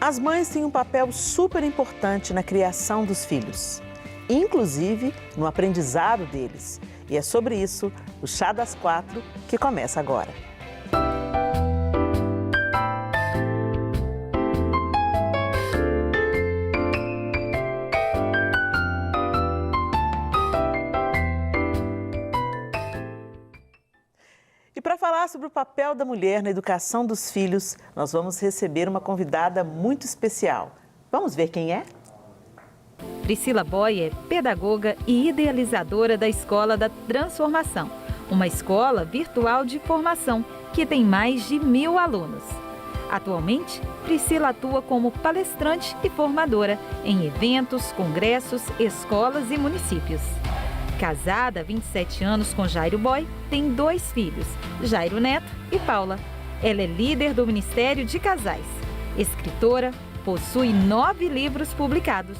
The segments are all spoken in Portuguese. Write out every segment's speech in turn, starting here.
As mães têm um papel super importante na criação dos filhos, inclusive no aprendizado deles. E é sobre isso o Chá das Quatro, que começa agora. E para falar sobre o papel da mulher na educação dos filhos, nós vamos receber uma convidada muito especial. Vamos ver quem é? Priscila Boy é pedagoga e idealizadora da Escola da Transformação, uma escola virtual de formação que tem mais de 1000 alunos. Atualmente, Priscila atua como palestrante e formadora em eventos, congressos, escolas e municípios. Casada há 27 anos com Jairo Boy, tem 2 filhos, Jairo Neto e Paula. Ela é líder do Ministério de Casais. Escritora, possui 9 livros publicados.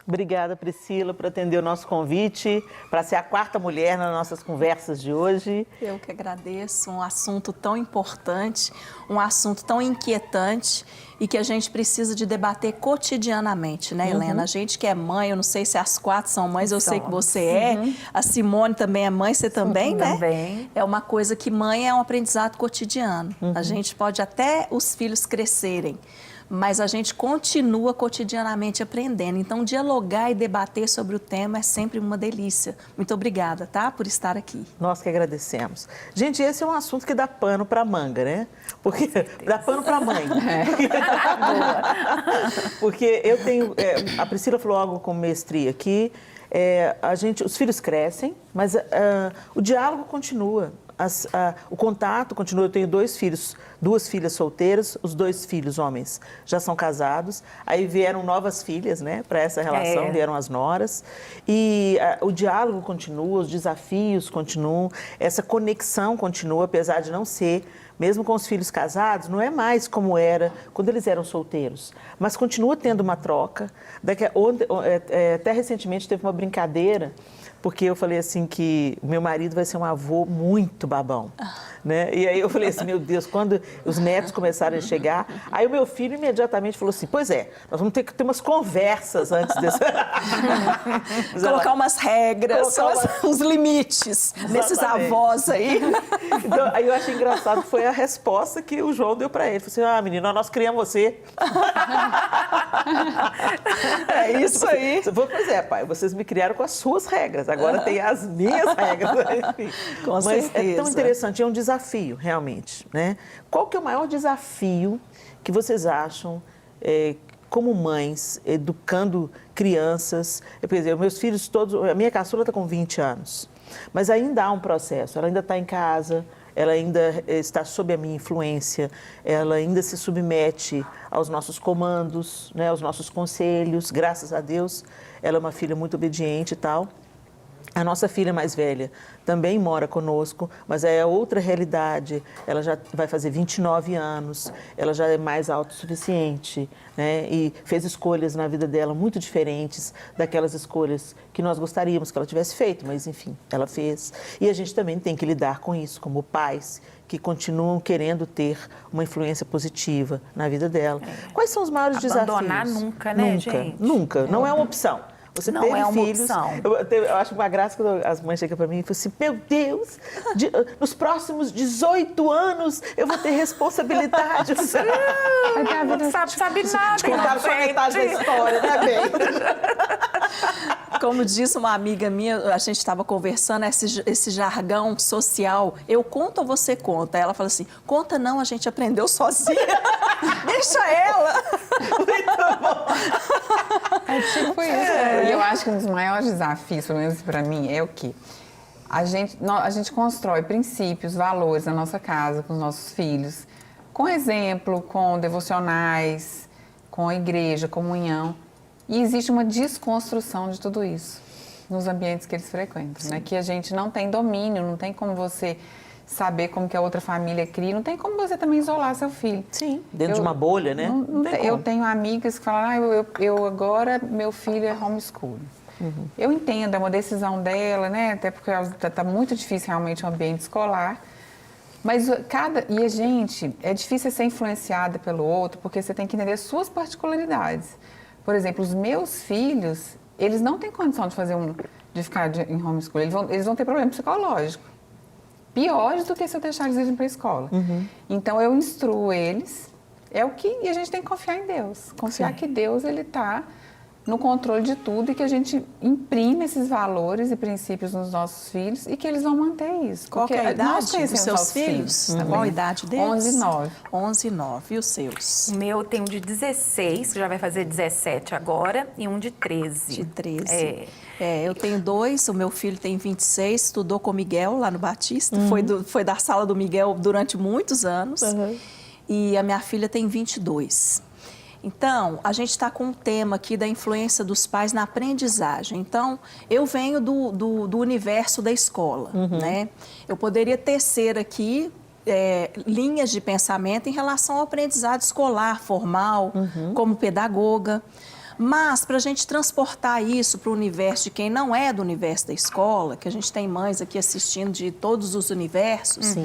Obrigada, Priscila, por atender o nosso convite, para ser a 4ª mulher nas nossas conversas de hoje. Eu que agradeço, um assunto tão importante, um assunto tão inquietante e que a gente precisa de debater cotidianamente, né, Helena? A gente que é mãe, eu não sei se as 4 são mães, eu sei que você é, a Simone também é mãe, você também, né? Também. É uma coisa que mãe é um aprendizado cotidiano. A gente pode até os filhos crescerem, mas a gente continua cotidianamente aprendendo. Então, dialogar e debater sobre o tema é sempre uma delícia. Muito obrigada, tá? Por estar aqui. Nós que agradecemos. Gente, esse é um assunto que dá pano para manga, né? Porque dá pano para mãe. Porque eu tenho... a Priscila falou algo com mestria aqui. Os filhos crescem, mas o diálogo continua. O contato continua. Eu tenho 2 filhos, 2 filhas solteiras, os 2 filhos homens já são casados. Aí vieram novas filhas, né, para essa relação, vieram as noras. E o diálogo continua, os desafios continuam, essa conexão continua, apesar de não ser, mesmo com os filhos casados, não é mais como era quando eles eram solteiros. Mas continua tendo uma troca. Até recentemente teve uma brincadeira, porque eu falei assim que o meu marido vai ser um avô muito babão, né? E aí eu falei assim, meu Deus, quando os netos começaram a chegar, aí o meu filho imediatamente falou assim, pois é, nós vamos ter que ter umas conversas antes desse... Colocar umas regras, uns limites nesses avós aí. Então, aí eu achei engraçado, foi a resposta que o João deu para ele. Ele falou assim, menina, nós criamos você. É isso aí. Pois é, pai, vocês me criaram com as suas regras, agora tem as minhas regras. Enfim. Com Mas certeza. É tão interessante, é um desafio, realmente, né? Qual que é o maior desafio que vocês acham, como mães, educando crianças? Por exemplo, meus filhos todos, a minha caçula está com 20 anos, mas ainda há um processo, ela ainda está em casa, ela ainda está sob a minha influência, ela ainda se submete aos nossos comandos, né, aos nossos conselhos, graças a Deus, ela é uma filha muito obediente e tal. A nossa filha mais velha também mora conosco, mas é outra realidade. Ela já vai fazer 29 anos, ela já é mais autossuficiente, né? E fez escolhas na vida dela muito diferentes daquelas escolhas que nós gostaríamos que ela tivesse feito, mas enfim, ela fez. E a gente também tem que lidar com isso, como pais que continuam querendo ter uma influência positiva na vida dela. Quais são os maiores desafios? Abandonar nunca, né, gente? Nunca, não é uma opção. Você não teve é uma filhos. opção. Eu acho uma graça quando as mães chegam para mim e falam assim, meu Deus, nos próximos 18 anos eu vou ter responsabilidade. Não sabe nada. Te contaram só metade da história, né, bem? Como disse uma amiga minha, a gente estava conversando, esse jargão social, eu conto ou você conta? Ela fala assim, conta não, a gente aprendeu sozinha. Deixa ela. Muito bom. É tipo isso. E eu acho que um dos maiores desafios, pelo menos para mim, é o quê? A gente constrói princípios, valores na nossa casa, com os nossos filhos, com exemplo, com devocionais, com a igreja, comunhão. E existe uma desconstrução de tudo isso nos ambientes que eles frequentam, né? Que a gente não tem domínio, não tem como você saber como que a outra família cria, não tem como você também isolar seu filho. Sim, dentro de uma bolha, né? Eu tenho amigas que falam, eu agora, meu filho é homeschool. Eu entendo, é uma decisão dela, né? Até porque está muito difícil realmente o ambiente escolar. Mas e a gente, é difícil ser influenciada pelo outro, porque você tem que entender suas particularidades. Por exemplo, os meus filhos, eles não têm condição de ficar em homeschool, eles vão ter problema psicológico. Piores do que se eu deixar eles irem para a escola. Então, eu instruo eles, e a gente tem que confiar em Deus. Confiar que Deus, ele está no controle de tudo e que a gente imprime esses valores e princípios nos nossos filhos e que eles vão manter isso. Qual que é a idade dos seus filhos? Qual a idade deles? 11 e 9. 11 e 9. E os seus? O meu tem um de 16, que já vai fazer 17 agora, e um de 13. De 13. Eu tenho 2, o meu filho tem 26, estudou com o Miguel lá no Batista, foi da sala do Miguel durante muitos anos. E a minha filha tem 22. Então, a gente está com um tema aqui da influência dos pais na aprendizagem. Então, eu venho do universo da escola, né? Eu poderia tecer aqui linhas de pensamento em relação ao aprendizado escolar, formal, como pedagoga. Mas, para a gente transportar isso para o universo de quem não é do universo da escola, que a gente tem mães aqui assistindo de todos os universos,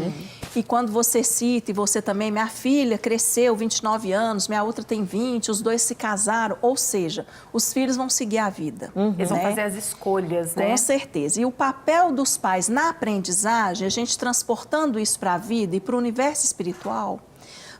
e quando você cita, e você também, minha filha cresceu 29 anos, minha outra tem 20, os dois se casaram, ou seja, os filhos vão seguir a vida. Eles vão fazer as escolhas, né? Com certeza. E o papel dos pais na aprendizagem, a gente transportando isso para a vida e para o universo espiritual,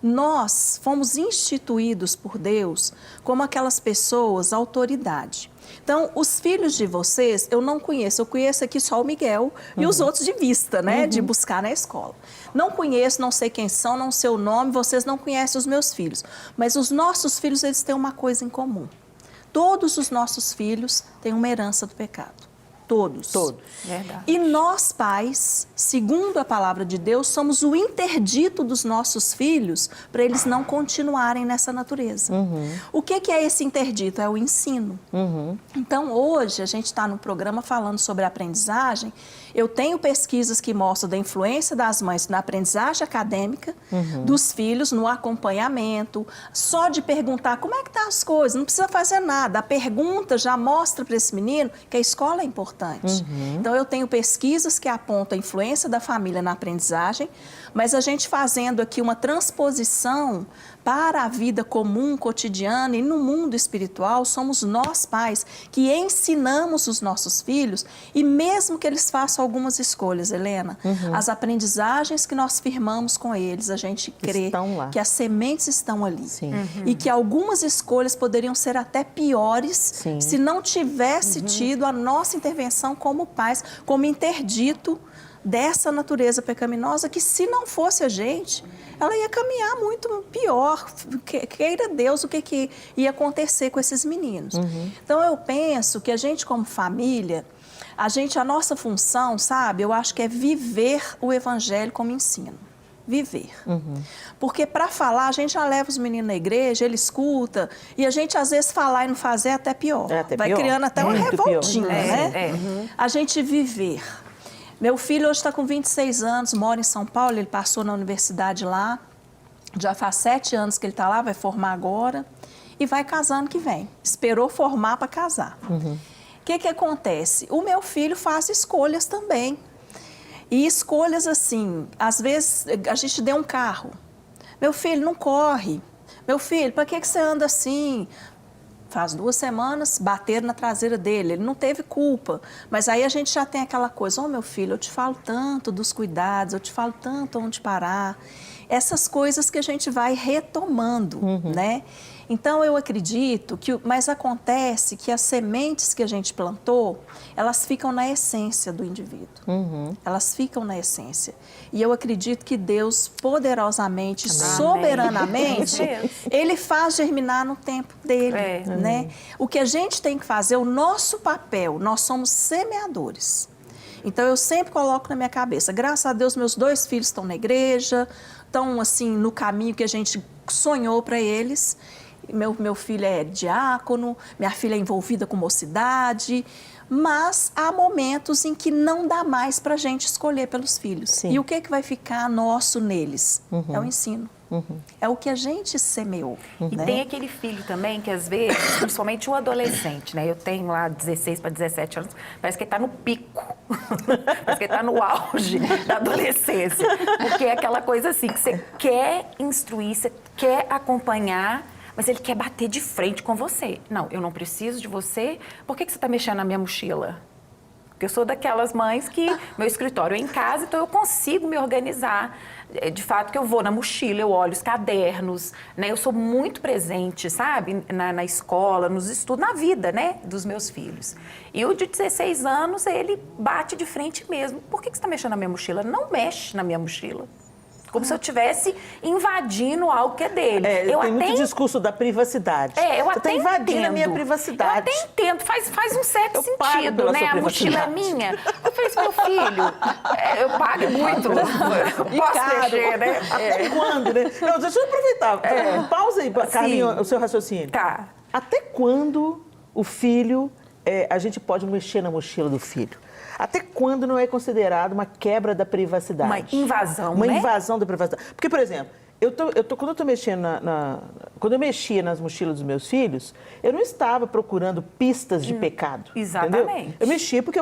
nós fomos instituídos por Deus como aquelas pessoas, autoridade. Então, os filhos de vocês, eu não conheço. Eu conheço aqui só o Miguel e os outros de vista, né? De buscar na escola. Não conheço, não sei quem são, não sei o nome, vocês não conhecem os meus filhos. Mas os nossos filhos, eles têm uma coisa em comum. Todos os nossos filhos têm uma herança do pecado. Todos. Verdade. E nós, pais, segundo a palavra de Deus, somos o interdito dos nossos filhos para eles não continuarem nessa natureza. O que é esse interdito? É o ensino. Então, hoje, a gente está no programa falando sobre aprendizagem. Eu tenho pesquisas que mostram da influência das mães na aprendizagem acadêmica, dos filhos, no acompanhamento, só de perguntar como é que estão as coisas, não precisa fazer nada. A pergunta já mostra para esse menino que a escola é importante. Então, eu tenho pesquisas que apontam a influência da família na aprendizagem, mas a gente fazendo aqui uma transposição para a vida comum, cotidiana e no mundo espiritual, somos nós pais que ensinamos os nossos filhos e mesmo que eles façam algumas escolhas, Helena, as aprendizagens que nós firmamos com eles, a gente crê que as sementes estão ali. E que algumas escolhas poderiam ser até piores se não tivesse tido a nossa intervenção como pais, como interdito dessa natureza pecaminosa que, se não fosse a gente, ela ia caminhar muito pior. Queira Deus o que ia acontecer com esses meninos. Então, eu penso que a gente, como família, a nossa função, sabe, eu acho que é viver o evangelho como ensino. Viver. Porque para falar, a gente já leva os meninos na igreja, ele escuta, e a gente às vezes falar e não fazer é até pior. Vai criando até uma revoltinha, né? A gente viver. Meu filho hoje está com 26 anos, mora em São Paulo, ele passou na universidade lá, já faz 7 anos que ele está lá, vai formar agora, e vai casar ano que vem. Esperou formar para casar. O que acontece? O meu filho faz escolhas também. E escolhas assim, às vezes a gente deu um carro. Meu filho, não corre. Meu filho, para que você anda assim? Faz 2 semanas, bateram na traseira dele, ele não teve culpa. Mas aí a gente já tem aquela coisa, meu filho, eu te falo tanto dos cuidados, eu te falo tanto onde parar. Essas coisas que a gente vai retomando, né? Então, eu acredito mas acontece que as sementes que a gente plantou, elas ficam na essência do indivíduo. Elas ficam na essência. E eu acredito que Deus, poderosamente, soberanamente, Ele faz germinar no tempo dele, né? O que a gente tem que fazer, o nosso papel, nós somos semeadores. Então, eu sempre coloco na minha cabeça, graças a Deus, meus 2 filhos estão na igreja, estão, assim, no caminho que a gente sonhou para eles. meu filho é diácono, minha filha é envolvida com mocidade, mas há momentos em que não dá mais para a gente escolher pelos filhos. Sim. E o que vai ficar nosso neles? É o ensino. É o que a gente semeou. E né? tem aquele filho também que às vezes, principalmente o adolescente, né? Eu tenho lá 16 para 17 anos, parece que ele está no pico, parece que ele está no auge da adolescência. Porque é aquela coisa assim, que você quer instruir, você quer acompanhar, mas ele quer bater de frente com você. Não, eu não preciso de você, por que você está mexendo na minha mochila? Porque eu sou daquelas mães que meu escritório é em casa, então eu consigo me organizar. De fato que eu vou na mochila, eu olho os cadernos, né? Eu sou muito presente, sabe? Na escola, nos estudos, na vida, né? Dos meus filhos. E o de 16 anos, ele bate de frente mesmo. Por que você está mexendo na minha mochila? Não mexe na minha mochila. Como se eu estivesse invadindo algo que é dele. Tem muito discurso da privacidade. Eu Você até está invadindo a minha entendo. privacidade. Eu até entendo, faz um certo Eu pago sentido, pela né? sua A mochila é privacidade. minha. Eu falei assim, meu filho, eu pago muito. Eu posso caro. mexer, né? Até quando, né? Não, deixa eu aproveitar. Pausa aí, Carlinhos, o seu raciocínio. Tá. Até quando o filho, a gente pode mexer na mochila do filho? Até quando não é considerado uma quebra da privacidade? Uma invasão, Uma né? invasão da privacidade. Porque, por exemplo, quando eu tô mexendo quando eu mexia nas mochilas dos meus filhos, eu não estava procurando pistas de pecado. Exatamente. Entendeu? Eu mexia porque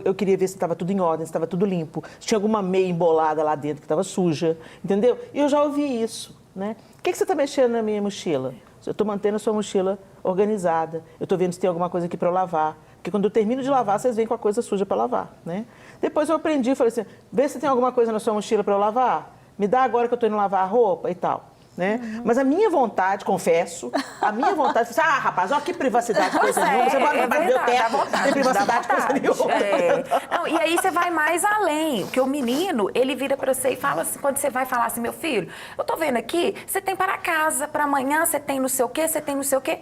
eu queria ver se estava tudo em ordem, se estava tudo limpo, se tinha alguma meia embolada lá dentro que estava suja, entendeu? E eu já ouvi isso, né? O que você está mexendo na minha mochila? Eu estou mantendo a sua mochila organizada, eu estou vendo se tem alguma coisa aqui para eu lavar. Porque quando eu termino de lavar, vocês vêm com a coisa suja para lavar, né? Depois eu aprendi, falei assim, vê se tem alguma coisa na sua mochila para eu lavar. Me dá agora que eu estou indo lavar a roupa e tal, né? Mas a minha vontade, confesso, rapaz, olha que privacidade, coisa nenhuma. Você vai no meu teto, não tem privacidade, coisa nenhuma. Não, e aí você vai mais além, porque o menino, ele vira para você e fala assim, quando você vai falar assim, meu filho, eu tô vendo aqui, você tem para casa, para amanhã, você tem não sei o quê, você tem não sei o quê.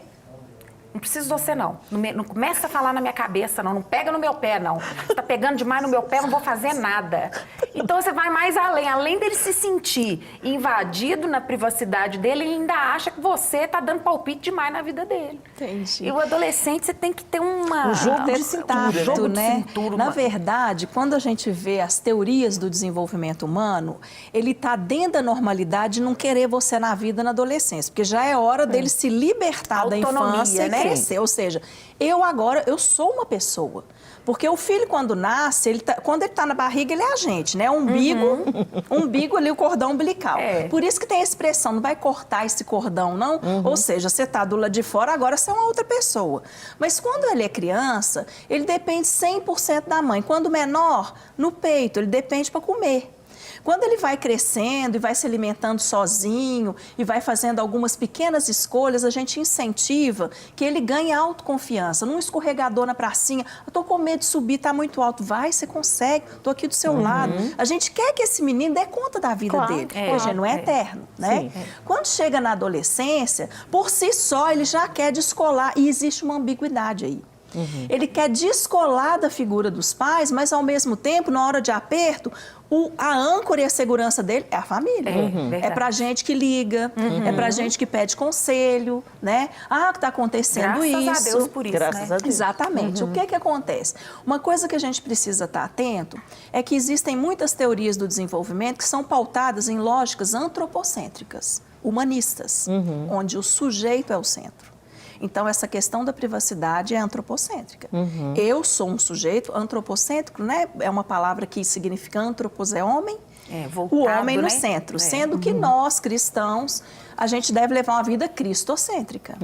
Não preciso de você, não. Não começa a falar na minha cabeça, não. Não pega no meu pé, não. Você tá pegando demais no meu pé, eu não vou fazer nada. Então, você vai mais além. Além dele se sentir invadido na privacidade dele, ele ainda acha que você tá dando palpite demais na vida dele. Entendi. E o adolescente, você tem que ter um jogo de cintura, né? Na verdade, quando a gente vê as teorias do desenvolvimento humano, ele está dentro da normalidade de não querer você na vida na adolescência, porque já é hora dele se libertar da infância, né? Crescer. Ou seja, eu sou uma pessoa. Porque o filho, quando nasce, quando ele está na barriga, ele é a gente, né? Umbigo ali, o cordão umbilical. Por isso que tem a expressão, não vai cortar esse cordão, não. Ou seja, você está do lado de fora, agora você é uma outra pessoa. Mas quando ele é criança, ele depende 100% da mãe. Quando menor, no peito, ele depende para comer. Quando ele vai crescendo e vai se alimentando sozinho e vai fazendo algumas pequenas escolhas, a gente incentiva que ele ganhe autoconfiança. Num escorregador na pracinha, eu estou com medo de subir, está muito alto. Vai, você consegue, estou aqui do seu lado. A gente quer que esse menino dê conta da vida dele, porque a gente não é eterno, né? Quando chega na adolescência, por si só, ele já quer descolar e existe uma ambiguidade aí. Ele quer descolar da figura dos pais, mas ao mesmo tempo, na hora de aperto, a âncora e a segurança dele é a família. É pra gente que liga, é pra gente que pede conselho, né? Ah, que está acontecendo isso. Graças a Deus por isso, Graças a Deus. Exatamente. O que acontece? Uma coisa que a gente precisa estar atento é que existem muitas teorias do desenvolvimento que são pautadas em lógicas antropocêntricas, humanistas, onde o sujeito é o centro. Então, essa questão da privacidade é antropocêntrica. Eu sou um sujeito antropocêntrico, né? É uma palavra que significa antropos é homem, voltado, o homem no né? centro. Sendo que nós, cristãos, a gente deve levar uma vida cristocêntrica.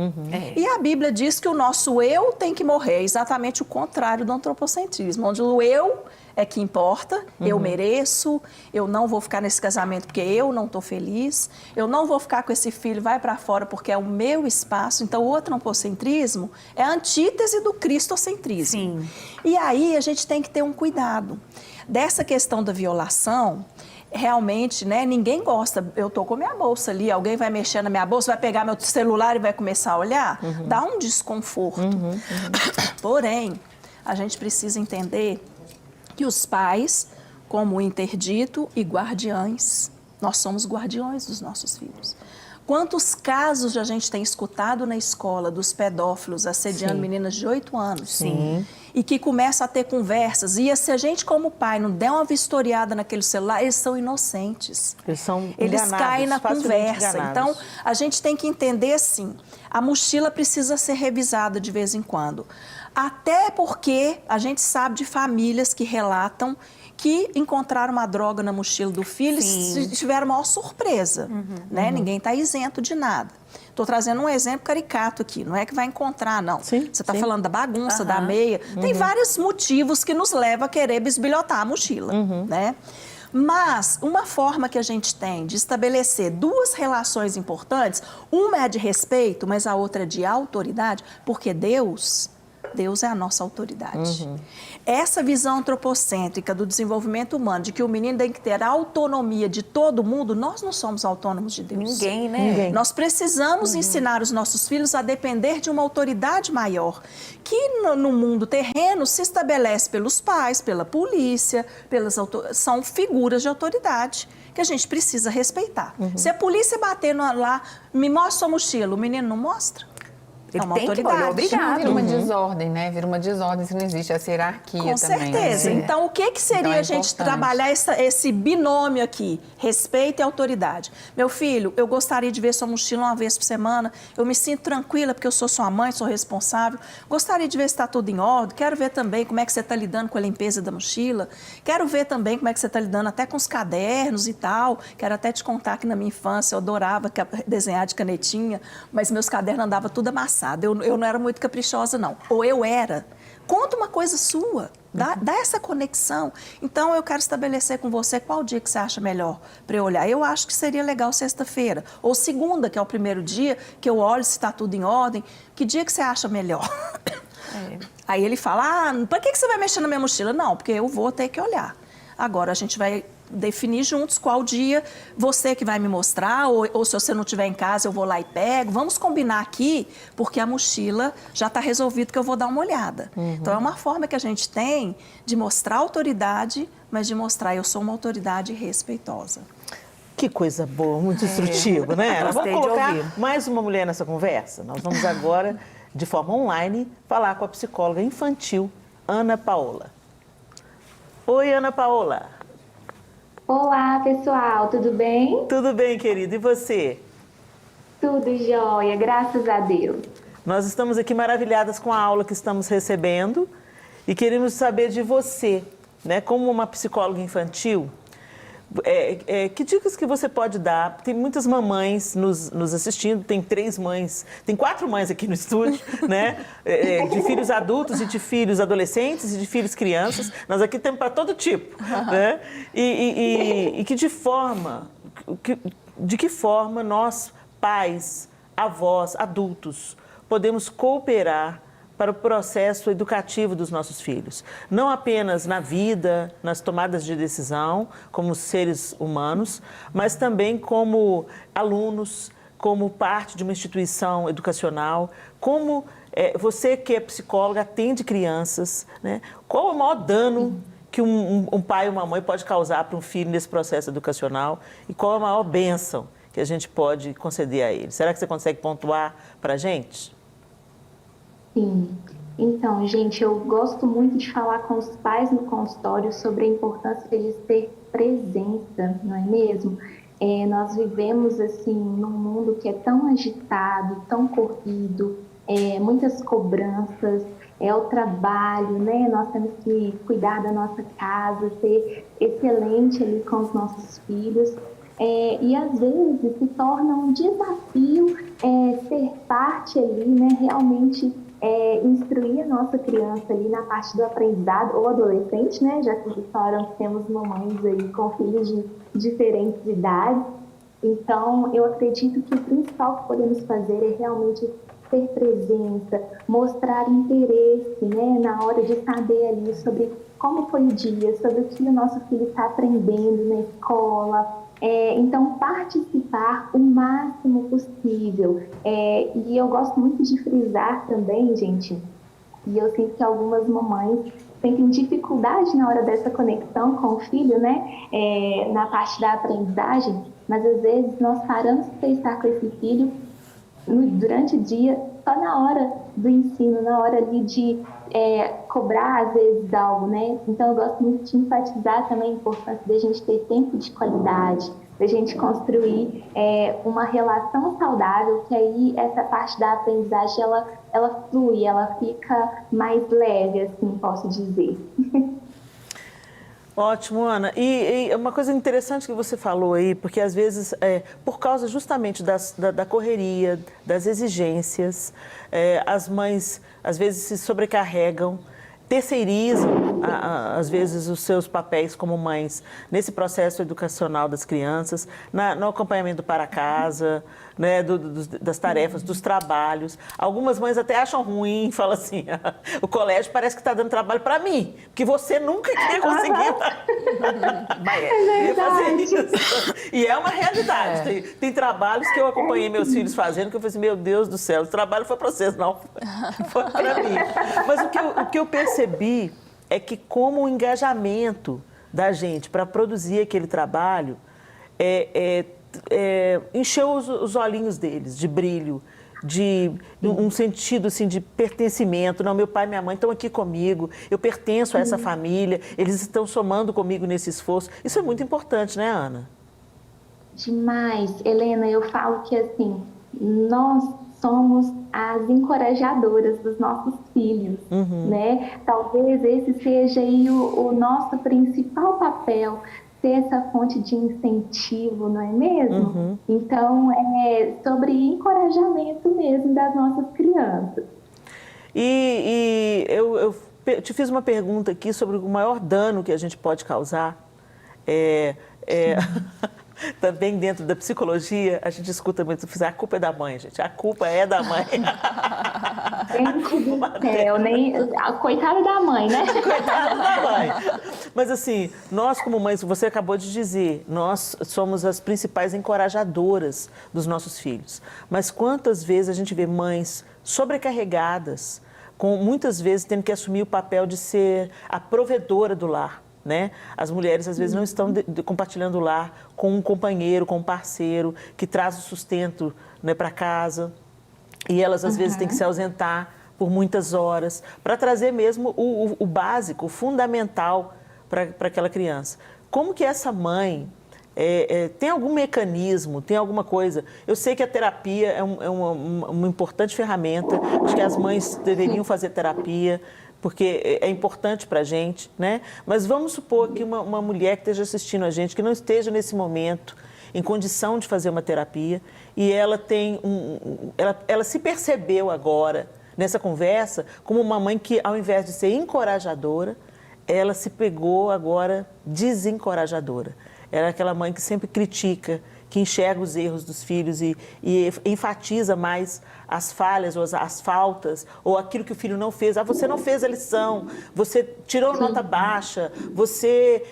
E a Bíblia diz que o nosso eu tem que morrer, é exatamente o contrário do antropocentrismo, onde o eu é que importa, eu mereço, eu não vou ficar nesse casamento porque eu não estou feliz, eu não vou ficar com esse filho, vai para fora porque é o meu espaço. Então, o antropocentrismo é a antítese do cristocentrismo. Sim. E aí, a gente tem que ter um cuidado. Dessa questão da violação, realmente, né, ninguém gosta. Eu tô com a minha bolsa ali, alguém vai mexer na minha bolsa, vai pegar meu celular e vai começar a olhar, dá um desconforto. Porém, a gente precisa entender que os pais, como interdito e guardiães, nós somos guardiões dos nossos filhos. Quantos casos a gente tem escutado na escola dos pedófilos assediando meninas de 8 anos? Sim. E que começam a ter conversas. E se a gente, como pai, não der uma vistoriada naquele celular, eles são inocentes. Eles são Eles enganados, caem na facilmente conversa. enganados. Então, a gente tem que entender assim, a mochila precisa ser revisada de vez em quando. Até porque a gente sabe de famílias que relatam que encontraram uma droga na mochila do filho e tiveram maior surpresa. Né? Ninguém está isento de nada. Estou trazendo um exemplo caricato aqui, não é que vai encontrar, não. Sim, Você está sim. falando da bagunça, da meia. Tem vários motivos que nos levam a querer bisbilhotar a mochila, né? Mas uma forma que a gente tem de estabelecer duas relações importantes, uma é a de respeito, mas a outra é de autoridade, porque Deus é a nossa autoridade. Essa visão antropocêntrica do desenvolvimento humano, de que o menino tem que ter a autonomia de todo mundo, nós não somos autônomos de Deus. Ninguém, né? Ninguém. Nós precisamos ensinar os nossos filhos a depender de uma autoridade maior, que no mundo terreno se estabelece pelos pais, pela polícia, são figuras de autoridade que a gente precisa respeitar. Se a polícia bater lá, me mostra sua mochila, o menino não mostra? Ele É uma tem que autoridade. olhar, obrigado. Vira uma desordem, né? Vira uma desordem se não existe essa hierarquia Com também. certeza. Né? Então, o que seria Então, é a gente importante. trabalhar esse binômio aqui? Respeito e autoridade. Meu filho, eu gostaria de ver sua mochila uma vez por semana. Eu me sinto tranquila porque eu sou sua mãe, sou responsável. Gostaria de ver se está tudo em ordem. Quero ver também como é que você está lidando com a limpeza da mochila. Quero ver também como é que você está lidando até com os cadernos e tal. Quero até te contar que na minha infância eu adorava desenhar de canetinha, mas meus cadernos andavam tudo amassado. Eu não era muito caprichosa, não. Ou eu era. Conta uma coisa sua. Dá essa conexão. Então, eu quero estabelecer com você qual dia que você acha melhor para eu olhar. Eu acho que seria legal sexta-feira. Ou segunda, que é o primeiro dia, que eu olho se está tudo em ordem. Que dia que você acha melhor? Aí ele fala, para que você vai mexer na minha mochila? Não, porque eu vou ter que olhar. Agora, a gente vai definir juntos qual dia você que vai me mostrar, ou se você não estiver em casa, eu vou lá e pego. Vamos combinar aqui, porque a mochila já está resolvido que eu vou dar uma olhada. Então, é uma forma que a gente tem de mostrar autoridade, mas de mostrar eu sou uma autoridade respeitosa. Que coisa boa, muito instrutivo, né? Nós vamos Gostei de colocar ouvir. mais uma mulher nessa conversa. Nós vamos agora, de forma online, falar com a psicóloga infantil, Ana Paola. Oi, Ana Paola. Olá, pessoal, tudo bem? Tudo bem, querida? E você? Tudo jóia, graças a Deus. Nós estamos aqui maravilhadas com a aula que estamos recebendo e queremos saber de você, né? Como uma psicóloga infantil, que dicas que você pode dar? Tem muitas mamães nos assistindo, tem 4 mães aqui no estúdio, né? De filhos adultos e de filhos adolescentes e de filhos crianças. Nós aqui temos para todo tipo, né? E que de que forma nós, pais, avós, adultos, podemos cooperar para o processo educativo dos nossos filhos. Não apenas na vida, nas tomadas de decisão, como seres humanos, mas também como alunos, como parte de uma instituição educacional, como você que é psicóloga, atende crianças, né? Qual é o maior dano que um pai ou uma mãe pode causar para um filho nesse processo educacional e qual é a maior bênção que a gente pode conceder a ele? Será que você consegue pontuar para a gente? Sim. Então, gente, eu gosto muito de falar com os pais no consultório sobre a importância de ter presença, não é mesmo? Nós vivemos, assim, num mundo que é tão agitado, tão corrido, muitas cobranças, o trabalho, né? Nós temos que cuidar da nossa casa, ser excelente ali com os nossos filhos. E às vezes se torna um desafio ser parte ali, né? Realmente instruir a nossa criança ali na parte do aprendizado, ou adolescente, né? Já que falaram que temos mamães aí com filhos de diferentes idades. Então, eu acredito que o principal que podemos fazer é realmente ter presença, mostrar interesse, né? Na hora de saber ali sobre como foi o dia, sobre o que o nosso filho está aprendendo na escola. Então, participar o máximo possível. E eu gosto muito de frisar também, gente, e eu sinto que algumas mamães sentem dificuldade na hora dessa conexão com o filho, né? Na parte da aprendizagem, mas às vezes nós paramos para estar com esse filho durante o dia, só na hora do ensino, na hora ali de cobrar, às vezes, algo, né? Então, eu gosto muito de enfatizar também a importância da gente ter tempo de qualidade, da gente construir uma relação saudável, que aí essa parte da aprendizagem, ela flui, ela fica mais leve, assim, posso dizer. Ótimo, Ana. E uma coisa interessante que você falou aí, porque às vezes, por causa justamente da correria, das exigências, as mães às vezes se sobrecarregam, terceirizam, às vezes, os seus papéis como mães nesse processo educacional das crianças, no acompanhamento para casa, né, das tarefas, dos trabalhos. Algumas mães até acham ruim, falam assim, o colégio parece que está dando trabalho para mim, porque você nunca ia conseguir fazer isso. E é uma realidade. Tem trabalhos que eu acompanhei meus filhos fazendo, que eu falei assim, meu Deus do céu, o trabalho foi para vocês, não foi para mim. Mas o que eu percebi é que como o engajamento da gente para produzir aquele trabalho encheu os olhinhos deles de brilho, de um sentido assim, de pertencimento. Não, meu pai e minha mãe estão aqui comigo, eu pertenço a essa família, eles estão somando comigo nesse esforço. Isso é muito importante, né, Ana? Demais. Helena, eu falo que assim, nós somos as encorajadoras dos nossos filhos, né? Talvez esse seja aí o nosso principal papel, ser essa fonte de incentivo, não é mesmo? Então, é sobre encorajamento mesmo das nossas crianças. E eu te fiz uma pergunta aqui sobre o maior dano que a gente pode causar. Também dentro da psicologia, a gente escuta muito, a culpa é da mãe, gente. A culpa é da mãe. Gente do céu, nem... Coitada da mãe, né? Coitada da mãe. Mas assim, nós como mães, você acabou de dizer, nós somos as principais encorajadoras dos nossos filhos. Mas quantas vezes a gente vê mães sobrecarregadas, muitas vezes tendo que assumir o papel de ser a provedora do lar? Né? As mulheres, às vezes, não estão compartilhando o lar com um companheiro, com um parceiro que traz o sustento, né, para casa. E elas, às vezes, têm que se ausentar por muitas horas para trazer mesmo o básico, o fundamental para aquela criança. Como que essa mãe tem algum mecanismo, tem alguma coisa? Eu sei que a terapia é uma importante ferramenta, acho que as mães deveriam fazer terapia, porque é importante para a gente, né? Mas vamos supor que uma mulher que esteja assistindo a gente, que não esteja nesse momento em condição de fazer uma terapia, e ela tem ela se percebeu agora, nessa conversa, como uma mãe que, ao invés de ser encorajadora, ela se pegou agora desencorajadora. Era aquela mãe que sempre critica, que enxerga os erros dos filhos e enfatiza mais as falhas ou as faltas, ou aquilo que o filho não fez. Você não fez a lição, você tirou nota baixa, você...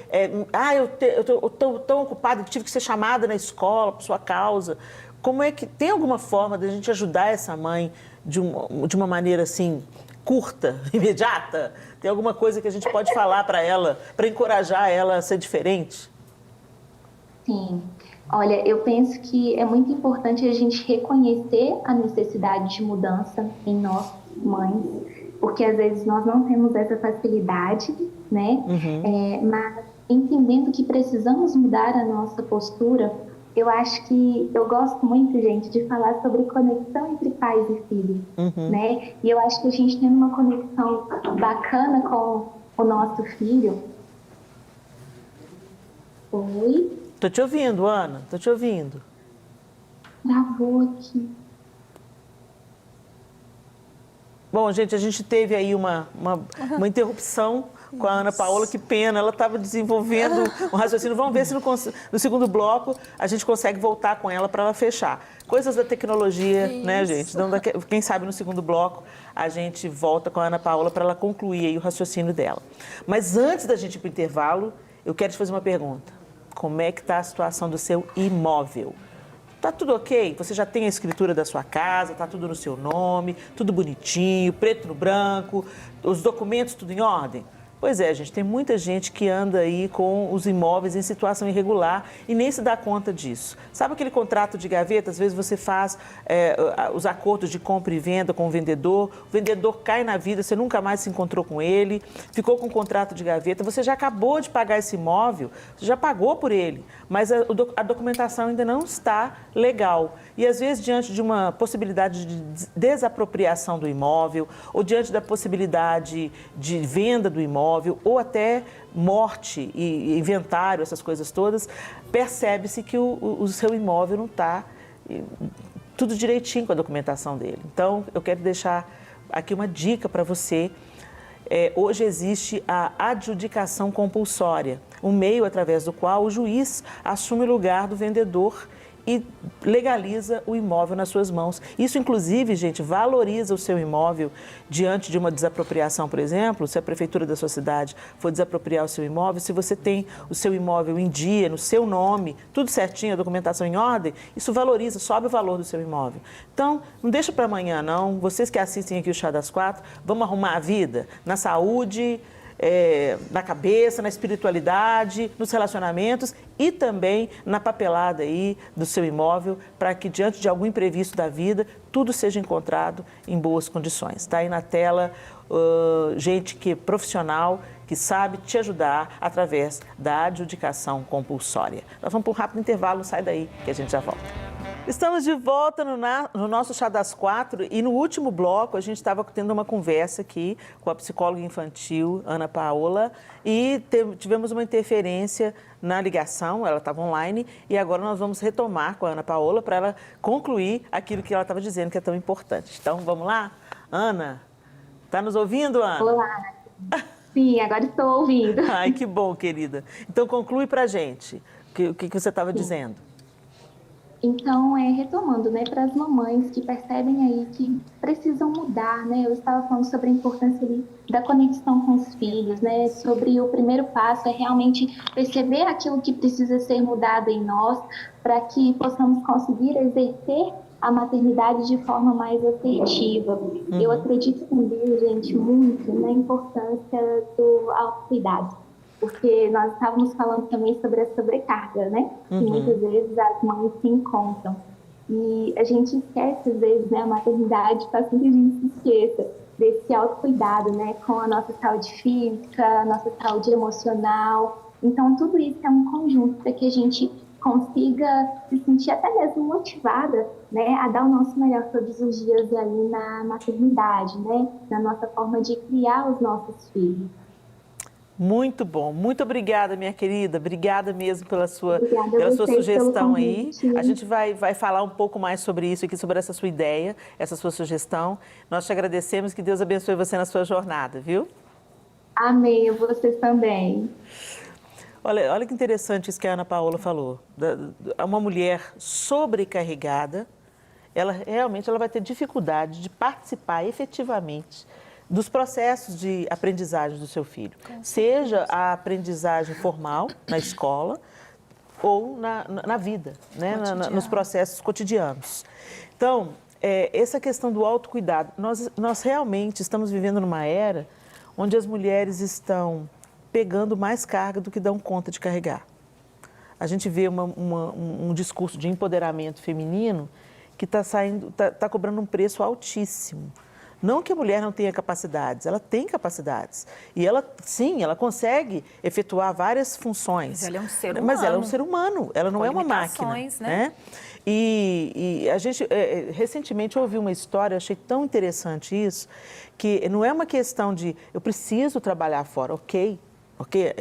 eu estou tão ocupada que tive que ser chamada na escola por sua causa. Como é que... Tem alguma forma de a gente ajudar essa mãe de uma maneira assim, curta, imediata? Tem alguma coisa que a gente pode falar para ela, para encorajar ela a ser diferente? Sim. Olha, eu penso que é muito importante a gente reconhecer a necessidade de mudança em nós, mães, porque às vezes nós não temos essa facilidade, né? Mas entendendo que precisamos mudar a nossa postura, eu acho que eu gosto muito, gente, de falar sobre conexão entre pais e filhos, né? E eu acho que a gente tendo uma conexão bacana com o nosso filho. Oi? Tô te ouvindo, Ana, tô te ouvindo. Travou aqui. Bom, gente, a gente teve aí uma interrupção com a Ana Paola, que pena, ela estava desenvolvendo um raciocínio. Vamos ver se no segundo bloco a gente consegue voltar com ela para ela fechar. Coisas da tecnologia, né, gente? Então, quem sabe no segundo bloco a gente volta com a Ana Paola para ela concluir aí o raciocínio dela. Mas antes da gente ir para o intervalo, eu quero te fazer uma pergunta. Como é que está a situação do seu imóvel? Está tudo ok? Você já tem a escritura da sua casa, está tudo no seu nome, tudo bonitinho, preto no branco, os documentos tudo em ordem? Pois é, gente, tem muita gente que anda aí com os imóveis em situação irregular e nem se dá conta disso. Sabe aquele contrato de gaveta? Às vezes você faz os acordos de compra e venda com o vendedor cai na vida, você nunca mais se encontrou com ele, ficou com o contrato de gaveta, você já acabou de pagar esse imóvel, você já pagou por ele, mas a documentação ainda não está legal. E às vezes, diante de uma possibilidade de desapropriação do imóvel, ou diante da possibilidade de venda do imóvel, ou até morte e inventário, essas coisas todas, percebe-se que o seu imóvel não está tudo direitinho com a documentação dele. Então, eu quero deixar aqui uma dica para você. Hoje existe a adjudicação compulsória, um meio através do qual o juiz assume o lugar do vendedor e legaliza o imóvel nas suas mãos. Isso, inclusive, gente, valoriza o seu imóvel diante de uma desapropriação, por exemplo, se a prefeitura da sua cidade for desapropriar o seu imóvel, se você tem o seu imóvel em dia, no seu nome, tudo certinho, a documentação em ordem, isso valoriza, sobe o valor do seu imóvel. Então, não deixa para amanhã, não. Vocês que assistem aqui o Chá das Quatro, vamos arrumar a vida na saúde, na cabeça, na espiritualidade, nos relacionamentos e também na papelada aí do seu imóvel, para que diante de algum imprevisto da vida, tudo seja encontrado em boas condições. Está aí na tela gente que é profissional, que sabe te ajudar através da adjudicação compulsória. Nós vamos para um rápido intervalo, sai daí que a gente já volta. Estamos de volta no nosso Chá das Quatro e no último bloco a gente estava tendo uma conversa aqui com a psicóloga infantil Ana Paola e tivemos uma interferência na ligação, ela estava online e agora nós vamos retomar com a Ana Paola para ela concluir aquilo que ela estava dizendo que é tão importante. Então, vamos lá? Ana, está nos ouvindo, Ana? Olá. Sim, agora estou ouvindo. Ai, que bom, querida. Então, conclui para a gente o que você estava dizendo. Então, retomando, né, para as mamães que percebem aí que precisam mudar, né, eu estava falando sobre a importância ali da conexão com os filhos, né, sobre o primeiro passo é realmente perceber aquilo que precisa ser mudado em nós para que possamos conseguir exercer a maternidade de forma mais assertiva. Eu acredito também, gente, muito na importância do autocuidado. Porque nós estávamos falando também sobre a sobrecarga, né? Que muitas vezes as mães se encontram. E a gente esquece, às vezes, né? A maternidade faz com que a gente se esqueça desse autocuidado, né? Com a nossa saúde física, a nossa saúde emocional. Então, tudo isso é um conjunto para que a gente consiga se sentir até mesmo motivada, né? A dar o nosso melhor todos os dias ali na maternidade, né? Na nossa forma de criar os nossos filhos. Muito bom. Muito obrigada, minha querida. Obrigada mesmo pela sua vocês, sugestão aí. A gente vai falar um pouco mais sobre isso aqui, sobre essa sua ideia, essa sua sugestão. Nós te agradecemos, que Deus abençoe você na sua jornada, viu? Amém. Vocês também. Olha que interessante isso que a Ana Paola falou. Uma mulher sobrecarregada, ela realmente vai ter dificuldade de participar efetivamente dos processos de aprendizagem do seu filho, seja a aprendizagem formal na escola ou na vida, né? Nos processos cotidianos. Então, essa questão do autocuidado, nós realmente estamos vivendo numa era onde as mulheres estão pegando mais carga do que dão conta de carregar. A gente vê um discurso de empoderamento feminino que está cobrando um preço altíssimo. Não que a mulher não tenha capacidades, ela tem capacidades. E ela, sim, ela consegue efetuar várias funções. Mas ela é um ser humano. Mas ela é um ser humano, ela não é uma máquina. Né? E a gente, recentemente, eu ouvi uma história, achei tão interessante isso, que não é uma questão de eu preciso trabalhar fora, ok?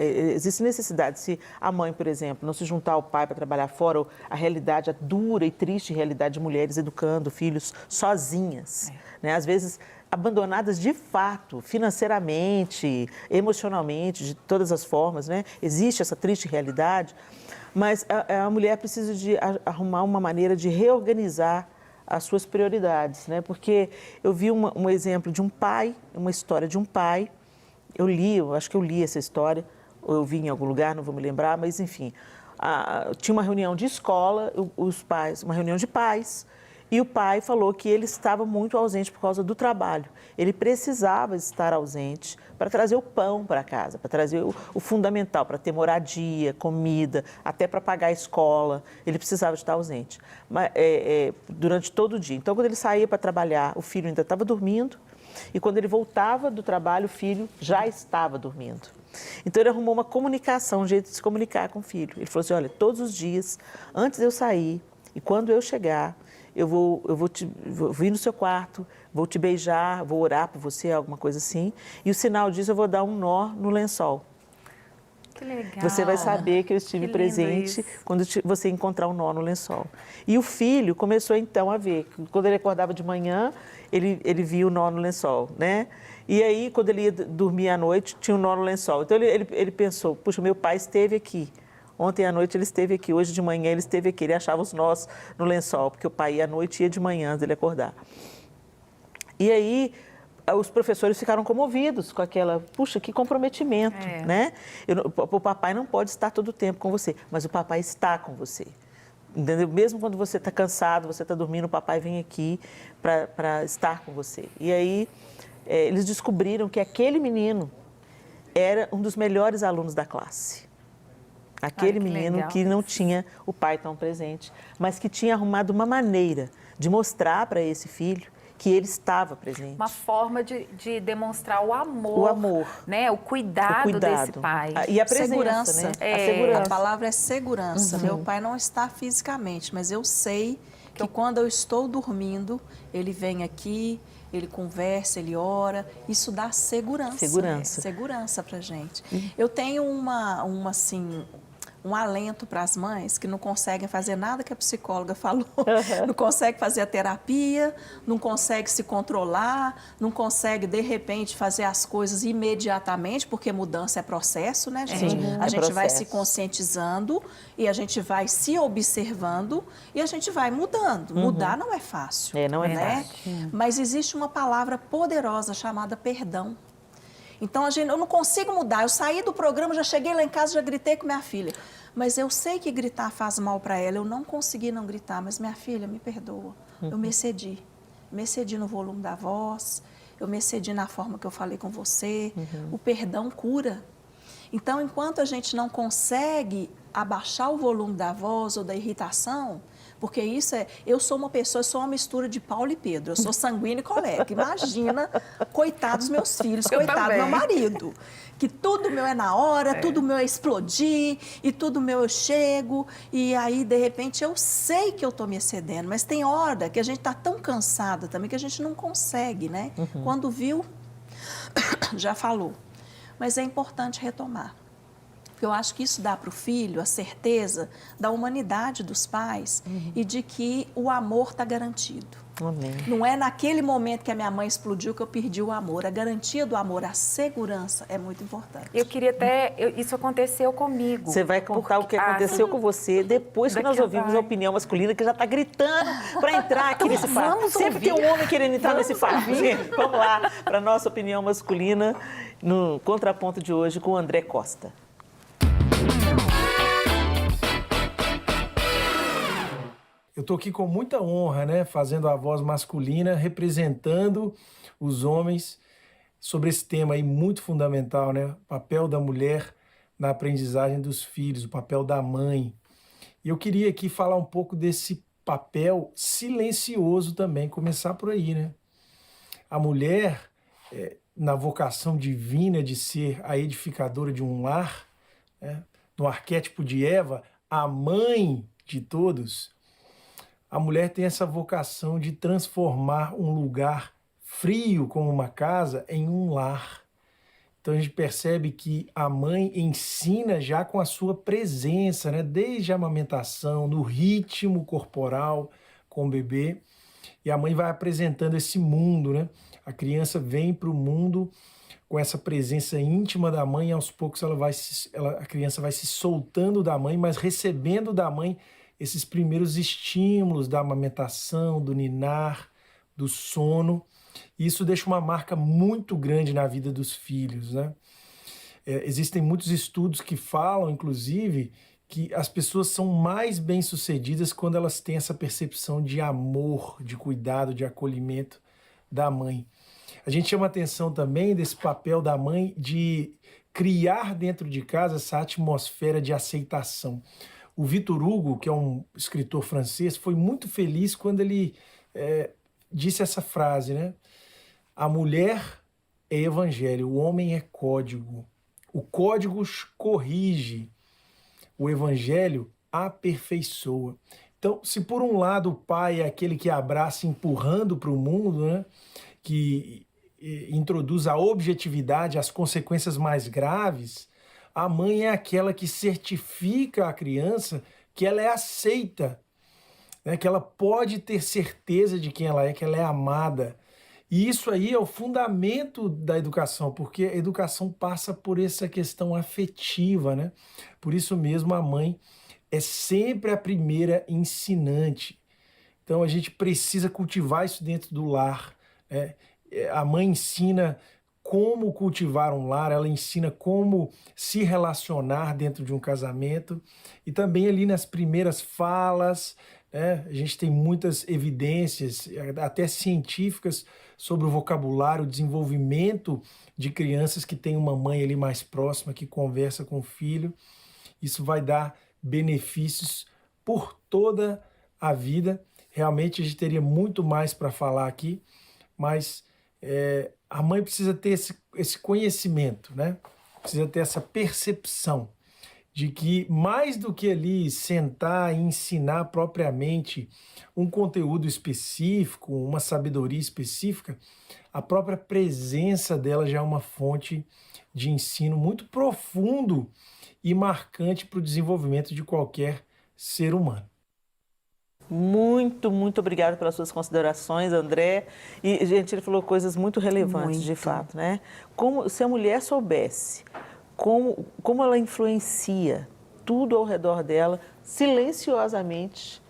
Existe necessidade, se a mãe, por exemplo, não se juntar ao pai para trabalhar fora, ou a realidade, a dura e triste realidade de mulheres educando filhos sozinhas, né? Às vezes abandonadas de fato, financeiramente, emocionalmente, de todas as formas, né? Existe essa triste realidade, mas a mulher precisa de arrumar uma maneira de reorganizar as suas prioridades, né? Porque eu vi um exemplo de um pai, uma história de um pai. Eu acho que eu li essa história, ou eu vi em algum lugar, não vou me lembrar, mas enfim, tinha uma reunião de escola, os pais, uma reunião de pais, E o pai falou que ele estava muito ausente por causa do trabalho. Ele precisava estar ausente para trazer o pão para casa, para trazer o fundamental, para ter moradia, comida, até para pagar a escola. Ele precisava estar ausente durante todo o dia. Então, quando ele saía para trabalhar, o filho ainda estava dormindo. E quando ele voltava do trabalho, o filho já estava dormindo. Então, ele arrumou uma comunicação, um jeito de se comunicar com o filho. Ele falou assim, olha, todos os dias, antes de eu sair e quando eu chegar, eu vou vir no seu quarto, vou te beijar, vou orar por você, alguma coisa assim. E o sinal disso, eu vou dar um nó no lençol. Que legal. Você vai saber que eu estive presente quando você encontrar um nó no lençol. E o filho começou então a ver, quando ele acordava de manhã, ele via o nó no lençol, né? E aí, quando ele ia dormir à noite, tinha um nó no lençol. Então, ele pensou, puxa, meu pai esteve aqui. Ontem à noite ele esteve aqui, hoje de manhã ele esteve aqui. Ele achava os nós no lençol, porque o pai ia à noite e ia de manhã antes dele acordar. E aí, os professores ficaram comovidos com aquela, puxa, que comprometimento, né? O papai não pode estar todo o tempo com você, mas o papai está com você. Entendeu? Mesmo quando você está cansado, você está dormindo, o papai vem aqui para estar com você. E aí, eles descobriram que aquele menino era um dos melhores alunos da classe. Aquele menino legal. que não tinha o pai tão presente, mas que tinha arrumado uma maneira de mostrar para esse filho que ele estava presente. Uma forma de demonstrar o amor. O amor. Né? O cuidado desse pai. E a presença, Segurança. né? É, a segurança. A palavra é segurança. Meu pai não está fisicamente, mas eu sei que quando eu estou dormindo, ele vem aqui, ele conversa, ele ora. Isso dá segurança. Segurança. Segurança pra gente. Eu tenho um alento para as mães que não conseguem fazer nada que a psicóloga falou, não consegue fazer a terapia, não consegue se controlar, não consegue, de repente, fazer as coisas imediatamente, porque mudança é processo, né, gente? A gente vai se conscientizando e a gente vai se observando e a gente vai mudando. Mudar não é fácil. Não é né? fácil. Mas existe uma palavra poderosa chamada perdão. Então, eu não consigo mudar. Eu saí do programa, já cheguei lá em casa, já gritei com minha filha. Mas eu sei que gritar faz mal para ela. Eu não consegui não gritar, mas minha filha, me perdoa. Eu me excedi. Me excedi no volume da voz, eu me excedi na forma que eu falei com você. O perdão cura. Então, enquanto a gente não consegue abaixar o volume da voz ou da irritação, porque isso eu sou uma pessoa, eu sou uma mistura de Paulo e Pedro, eu sou sanguínea e colérica. Imagina, coitados meus filhos, coitado meu marido, que tudo meu é na hora, tudo meu é explodir, e tudo meu eu chego, e aí, de repente, eu sei que eu estou me excedendo, mas tem hora que a gente está tão cansada também que a gente não consegue, né? Quando viu, já falou. Mas é importante retomar. Porque eu acho que isso dá para o filho a certeza da humanidade dos pais e de que o amor está garantido. Amém. Não é naquele momento que a minha mãe explodiu que eu perdi o amor. A garantia do amor, a segurança é muito importante. Eu queria até... isso aconteceu comigo. Você vai contar o que aconteceu com você depois que nós ouvimos a opinião masculina, que já está gritando para entrar aqui nesse papo. Sempre tem um homem querendo entrar nesse papo. Gente, vamos lá para a nossa opinião masculina no Contraponto de hoje com o André Costa. Eu estou aqui com muita honra, né, fazendo a voz masculina, representando os homens sobre esse tema aí muito fundamental, né, o papel da mulher na aprendizagem dos filhos, o papel da mãe. E eu queria aqui falar um pouco desse papel silencioso também, começar por aí, né? A mulher, na vocação divina de ser a edificadora de um lar, né, no arquétipo de Eva, a mãe de todos, a mulher tem essa vocação de transformar um lugar frio como uma casa em um lar. Então a gente percebe que a mãe ensina já com a sua presença, né? Desde a amamentação, no ritmo corporal com o bebê. E a mãe vai apresentando esse mundo, né? A criança vem para o mundo com essa presença íntima da mãe e aos poucos a criança vai se soltando da mãe, mas recebendo da mãe esses primeiros estímulos da amamentação, do ninar, do sono. E isso deixa uma marca muito grande na vida dos filhos, né? Existem muitos estudos que falam, inclusive, que as pessoas são mais bem-sucedidas quando elas têm essa percepção de amor, de cuidado, de acolhimento da mãe. A gente chama atenção também desse papel da mãe de criar dentro de casa essa atmosfera de aceitação. O Victor Hugo, que é um escritor francês, foi muito feliz quando ele disse essa frase, né? A mulher é evangelho, o homem é código. O código corrige, o evangelho aperfeiçoa. Então, se por um lado o pai é aquele que abraça empurrando para o mundo, né? Que introduz a objetividade, as consequências mais graves, a mãe é aquela que certifica a criança que ela é aceita, né? Que ela pode ter certeza de quem ela é, que ela é amada. E isso aí é o fundamento da educação, porque a educação passa por essa questão afetiva, né? Por isso mesmo a mãe é sempre a primeira ensinante. Então a gente precisa cultivar isso dentro do lar, né? A mãe ensina como cultivar um lar, ela ensina como se relacionar dentro de um casamento e também ali nas primeiras falas, né? A gente tem muitas evidências, até científicas, sobre o vocabulário, o desenvolvimento de crianças que têm uma mãe ali mais próxima, que conversa com o filho. Isso vai dar benefícios por toda a vida. Realmente a gente teria muito mais para falar aqui, mas a mãe precisa ter esse conhecimento, né? Precisa ter essa percepção de que mais do que ali sentar e ensinar propriamente um conteúdo específico, uma sabedoria específica, a própria presença dela já é uma fonte de ensino muito profundo e marcante para o desenvolvimento de qualquer ser humano. Muito, muito obrigada pelas suas considerações, André. E, gente, ele falou coisas muito relevantes, de fato, né? Como se a mulher soubesse como ela influencia tudo ao redor dela, silenciosamente,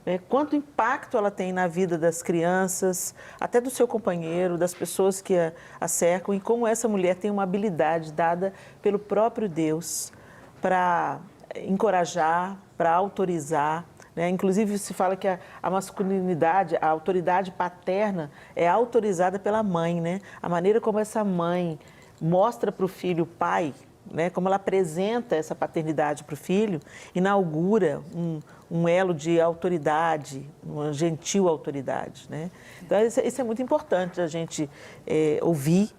né? Quanto impacto ela tem na vida das crianças, até do seu companheiro, das pessoas que a cercam, e como essa mulher tem uma habilidade dada pelo próprio Deus para encorajar, para autorizar, né? Inclusive, se fala que a masculinidade, a autoridade paterna é autorizada pela mãe, né? A maneira como essa mãe mostra para o filho o pai, né? Como ela apresenta essa paternidade para o filho, inaugura um elo de autoridade, uma gentil autoridade, né? Então, isso é muito importante a gente ouvir,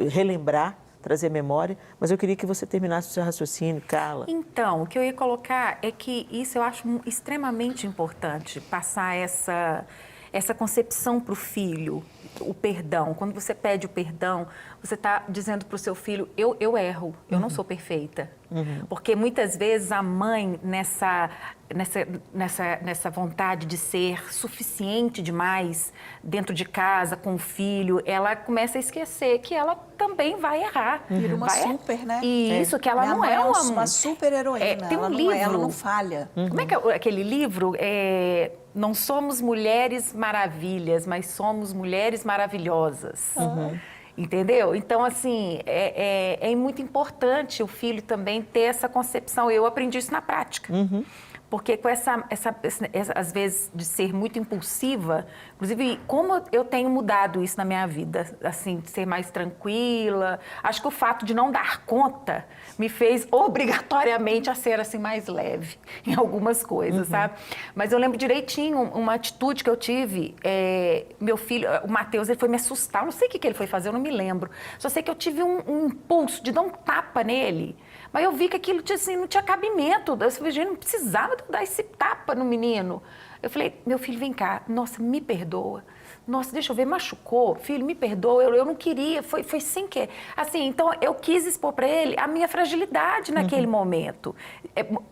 relembrar, trazer memória, mas eu queria que você terminasse o seu raciocínio, Carla. Então, o que eu ia colocar é que isso eu acho extremamente importante, passar essa concepção para o filho, o perdão. Quando você pede o perdão, você está dizendo para o seu filho, eu erro, eu não sou perfeita. Porque muitas vezes a mãe, nessa vontade de ser suficiente demais dentro de casa, com o filho, ela começa a esquecer que ela também vai errar. Vira uma super, né? E isso, que ela Minha não mãe é uma super heroína. Tem um ela livro. ela não falha. Como é que é aquele livro? Não somos mulheres maravilhas, mas somos mulheres maravilhosas. Entendeu? Então, assim, é muito importante o filho também ter essa concepção. Eu aprendi isso na prática. Porque com às vezes, de ser muito impulsiva, inclusive, como eu tenho mudado isso na minha vida, assim, de ser mais tranquila. Acho que o fato de não dar conta me fez obrigatoriamente a ser, assim, mais leve em algumas coisas, sabe? Mas eu lembro direitinho uma atitude que eu tive. Meu filho, o Matheus, ele foi me assustar. Eu não sei o que ele foi fazer, eu não me lembro. Só sei que eu tive um impulso de dar um tapa nele. Mas eu vi que aquilo assim, não tinha cabimento. Eu falei, não precisava dar esse tapa no menino. Eu falei, meu filho, vem cá. Nossa, me perdoa. Nossa, deixa eu ver, machucou. Filho, me perdoa. Eu não queria, foi sem querer. Assim, então, eu quis expor para ele a minha fragilidade naquele momento.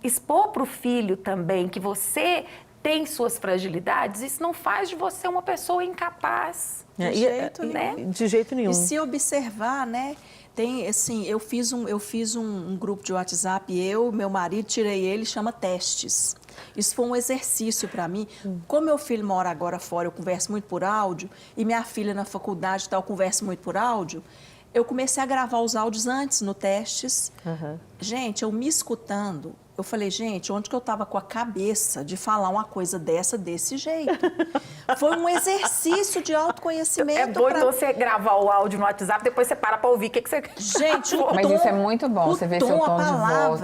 Expor para o filho também que você tem suas fragilidades, isso não faz de você uma pessoa incapaz. De jeito nenhum. E se observar, né? Tem, assim, eu fiz um grupo de WhatsApp, meu marido, tirei ele, chama Testes. Isso foi um exercício para mim. Como meu filho mora agora fora, eu converso muito por áudio, e minha filha na faculdade e tal, eu converso muito por áudio, eu comecei a gravar os áudios antes no Testes. Gente, eu me escutando, Eu falei, gente, onde que eu estava com a cabeça de falar uma coisa desse jeito? Foi um exercício de autoconhecimento. É bom então você gravar o áudio no WhatsApp, depois você para pra ouvir. O que você... Gente, o Mas tom, isso é muito bom, você vê seu tom de voz.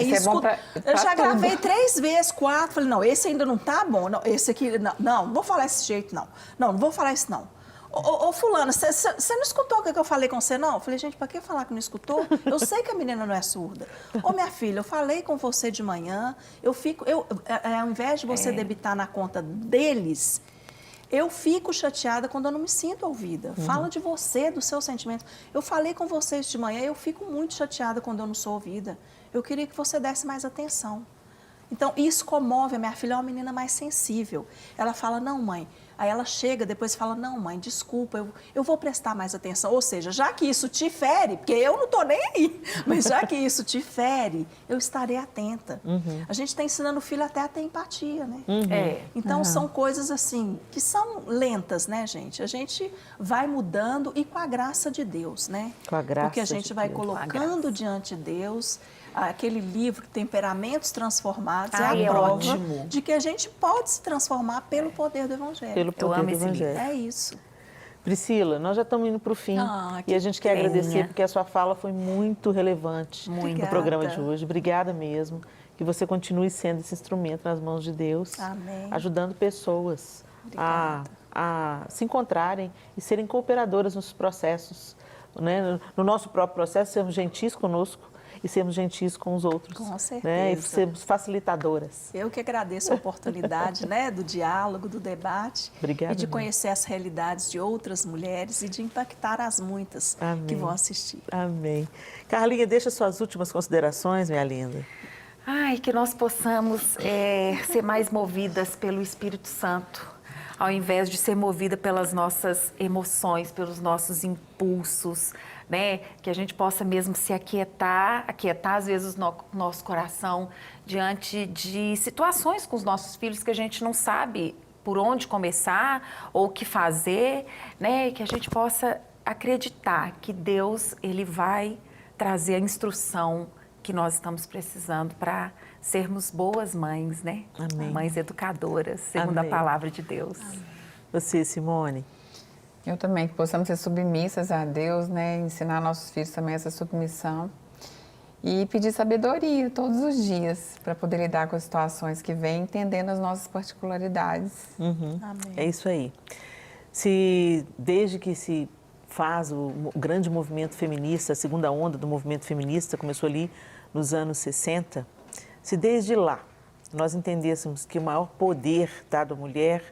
Isso é bom pra eu já tudo. gravei 3 vezes, 4. Falei, não, esse ainda não tá bom. Não, esse aqui, não vou falar desse jeito, não. Não vou falar isso, não. Ô fulana, você não escutou o que eu falei com você, não? Eu falei, gente, pra que falar que não escutou? Eu sei que a menina não é surda. Ô, minha filha, eu falei com você de manhã, ao invés de você debitar na conta deles, eu fico chateada quando eu não me sinto ouvida. Fala de você, dos seus sentimentos. Eu falei com vocês de manhã, eu fico muito chateada quando eu não sou ouvida. Eu queria que você desse mais atenção. Então, isso comove. A minha filha é uma menina mais sensível. Ela fala, não, mãe. Aí ela chega, depois fala, não, mãe, desculpa, eu vou prestar mais atenção. Ou seja, já que isso te fere, porque eu não estou nem aí, mas já que isso te fere, eu estarei atenta. A gente está ensinando o filho até a ter empatia, né? Então, são coisas assim, que são lentas, né, gente? A gente vai mudando e com a graça de Deus, né? Com a graça porque a gente de vai Deus. colocando diante de Deus aquele livro, Temperamentos Transformados, é Ai, a é prova ótimo. de que a gente pode se transformar pelo poder do Evangelho. Pelo poder amo do esse livro. Evangelho. É isso. Priscila, nós já estamos indo para o fim Que e a gente quer pena. agradecer porque a sua fala foi muito relevante no Obrigada. programa de hoje. Obrigada mesmo. Que você continue sendo esse instrumento nas mãos de Deus, Amém. ajudando pessoas a se encontrarem e serem cooperadoras nos processos, né? No nosso próprio processo, sermos gentis conosco e sermos gentis com os outros. Com Né? E certeza. sermos facilitadoras. Eu que agradeço a oportunidade, né, do diálogo, do debate. Obrigada, e de mãe. conhecer as realidades de outras mulheres e de impactar as muitas Amém. que vão assistir. Amém. Carlinha, deixa suas últimas considerações, minha linda. Ai, que nós possamos ser mais movidas pelo Espírito Santo, ao invés de ser movida pelas nossas emoções, pelos nossos impulsos, né? Que a gente possa mesmo se aquietar às vezes o nosso coração diante de situações com os nossos filhos que a gente não sabe por onde começar ou o que fazer, né? E que a gente possa acreditar que Deus, Ele vai trazer a instrução que nós estamos precisando para sermos boas mães, né? Amém. Mães educadoras, segundo Amém. a palavra de Deus. Você, Simone. Eu também, que possamos ser submissas a Deus, né? Ensinar nossos filhos também essa submissão. E pedir sabedoria todos os dias para poder lidar com as situações que vêm, entendendo as nossas particularidades. Amém. É isso aí. Se desde que se faz o grande movimento feminista, a segunda onda do movimento feminista começou ali nos anos 60, se desde lá nós entendêssemos que o maior poder dado à mulher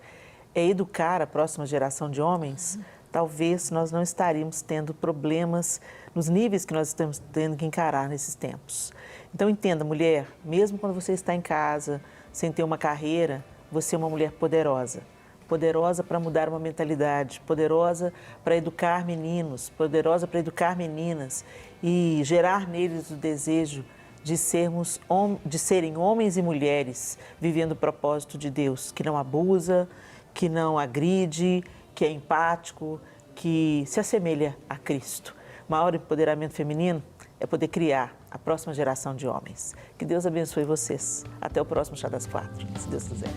é educar a próxima geração de homens, talvez nós não estaríamos tendo problemas nos níveis que nós estamos tendo que encarar nesses tempos. Então entenda, mulher, mesmo quando você está em casa, sem ter uma carreira, você é uma mulher poderosa. Poderosa para mudar uma mentalidade, poderosa para educar meninos, poderosa para educar meninas e gerar neles o desejo de serem homens e mulheres vivendo o propósito de Deus, que não abusa, que não agride, que é empático, que se assemelha a Cristo. O maior empoderamento feminino é poder criar a próxima geração de homens. Que Deus abençoe vocês. Até o próximo Chá das 4, se Deus quiser.